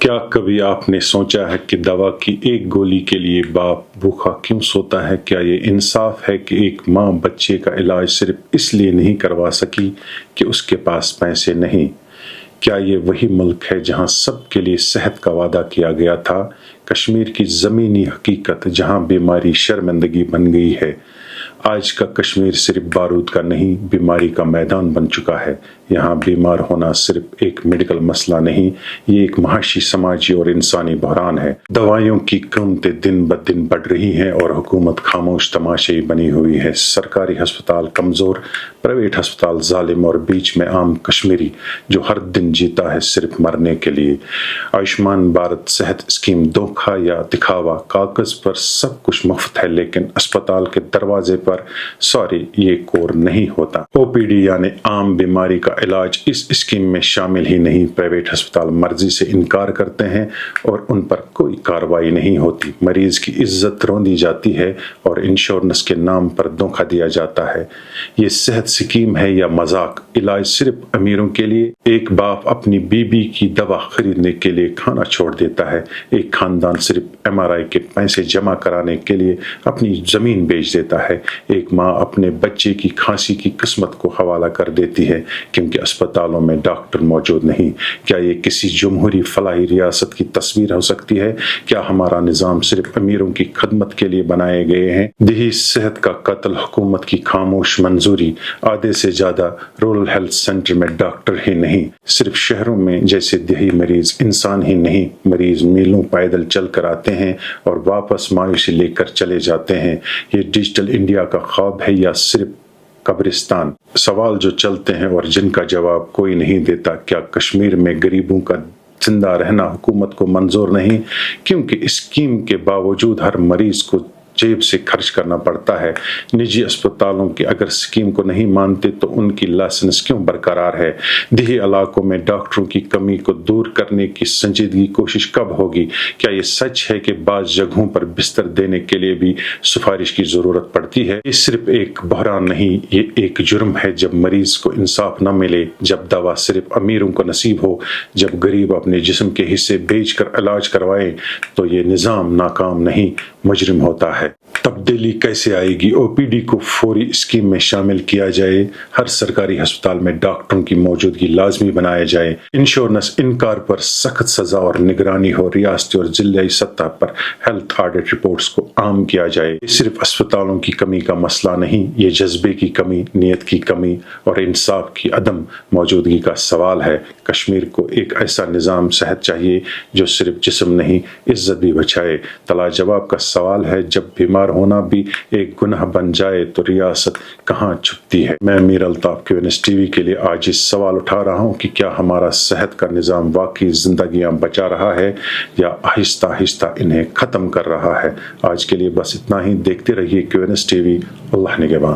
کیا کبھی آپ نے سوچا ہے کہ دوا کی ایک گولی کے لیے باپ بھوکا کیوں سوتا ہے؟ کیا یہ انصاف ہے کہ ایک ماں بچے کا علاج صرف اس لیے نہیں کروا سکی کہ اس کے پاس پیسے نہیں؟ کیا یہ وہی ملک ہے جہاں سب کے لیے صحت کا وعدہ کیا گیا تھا؟ کشمیر کی زمینی حقیقت جہاں بیماری شرمندگی بن گئی ہے۔ آج کا کشمیر صرف بارود کا نہیں، بیماری کا میدان بن چکا ہے۔ یہاں بیمار ہونا صرف ایک میڈیکل مسئلہ نہیں، یہ ایک معاشی، سماجی اور انسانی بحران ہے۔ دوائیوں کی قیمتیں دن بدن بڑھ رہی ہیں اور حکومت خاموش تماشائی بنی ہوئی ہے۔ سرکاری ہسپتال کمزور، پرائیویٹ ہسپتال ظالم اور بیچ میں عام کشمیری جو ہر دن جیتا ہے صرف مرنے کے لیے۔ آیوشمان بھارت صحت اسکیم دھوکہ یا دکھاوا، کاغذ پر سب کچھ مفت ہے لیکن اسپتال کے دروازے پر یہ کور نہیں ہوتا۔ او پی ڈی یعنی عام بیماری کا علاج اس اسکیم میں شامل ہی نہیں۔ پرائیویٹ ہسپتال مرضی سے انکار کرتے ہیں اور ان پر کوئی کارروائی نہیں ہوتی۔ مریض کی عزت روندی جاتی ہے اور انشورنس کے نام پر دھوکہ دیا جاتا ہے۔ یہ صحت اسکیم ہے یا مذاق؟ علاج صرف امیروں کے لیے؟ ایک باپ اپنی بیوی کی دوا خریدنے کے لیے کھانا چھوڑ دیتا ہے۔ ایک خاندان صرف ایم آر آئی کے پیسے جمع کرانے کے لیے اپنی زمین بیچ دیتا ہے۔ ایک ماں اپنے بچے کی کھانسی کی قسمت کو حوالہ کر دیتی ہے کیونکہ اسپتالوں میں ڈاکٹر موجود نہیں۔ کیا یہ کسی جمہوری فلاحی ریاست کی تصویر ہو سکتی ہے؟ کیا ہمارا نظام صرف امیروں کی خدمت کے لیے بنائے گئے ہیں؟ دیہی صحت کا قتل، حکومت کی خاموش منظوری۔ آدھے سے زیادہ رورل ہیلتھ سینٹر میں ڈاکٹر ہی نہیں، صرف شہروں میں جیسے دیہی مریض انسان ہی نہیں، مریض میلوں پیدل چل کر آتے ہیں اور واپس مایوسی لے کر چلے جاتے ہیں۔ یہ ڈیجیٹل انڈیا کا خواب ہے یا صرف قبرستان؟ سوال جو چلتے ہیں اور جن کا جواب کوئی نہیں دیتا۔ کیا کشمیر میں غریبوں کا زندہ رہنا حکومت کو منظور نہیں کیونکہ اسکیم کے باوجود ہر مریض کو جیب سے خرچ کرنا پڑتا ہے؟ نجی اسپتالوں کے اگر اسکیم کو نہیں مانتے تو ان کی لائسنس کیوں برقرار ہے؟ دیہی علاقوں میں ڈاکٹروں کی کمی کو دور کرنے کی سنجیدگی کوشش کب ہوگی؟ کیا یہ سچ ہے کہ بعض جگہوں پر بستر دینے کے لیے بھی سفارش کی ضرورت پڑتی ہے؟ یہ صرف ایک بحران نہیں، یہ ایک جرم ہے جب مریض کو انصاف نہ ملے، جب دوا صرف امیروں کو نصیب ہو، جب غریب اپنے جسم کے حصے بیچ کر علاج کروائے تو یہ نظام ناکام نہیں، مجرم ہوتا ہے۔ تبدیلی کیسے آئے گی؟ او پی ڈی کو فوری اسکیم میں شامل کیا جائے، ہر سرکاری ہسپتال میں ڈاکٹروں کی موجودگی لازمی بنایا جائے، انشورنس انکار پر سخت سزا اور نگرانی ہو، ریاستی اور ضلعی سطح پر ہیلتھ آڈٹ رپورٹس کو عام کیا جائے۔ یہ صرف اسپتالوں کی کمی کا مسئلہ نہیں، یہ جذبے کی کمی، نیت کی کمی اور انصاف کی عدم موجودگی کا سوال ہے۔ کشمیر کو ایک ایسا نظام صحت چاہیے جو صرف جسم نہیں، عزت بھی بچائے۔ طلا جواب کا سوال ہے، جب بیمار ہونا بھی ایک گناہ بن جائے تو ریاست کہاں چھپتی ہے؟ میں میر الطاف QNS TV کے لیے آج اس سوال اٹھا رہا ہوں کہ کیا ہمارا صحت کا نظام واقعی زندگیاں بچا رہا ہے یا آہستہ آہستہ انہیں ختم کر رہا ہے؟ آج کے لیے بس اتنا ہی۔ دیکھتے رہیے QNS TV۔ اللہ نگہبان۔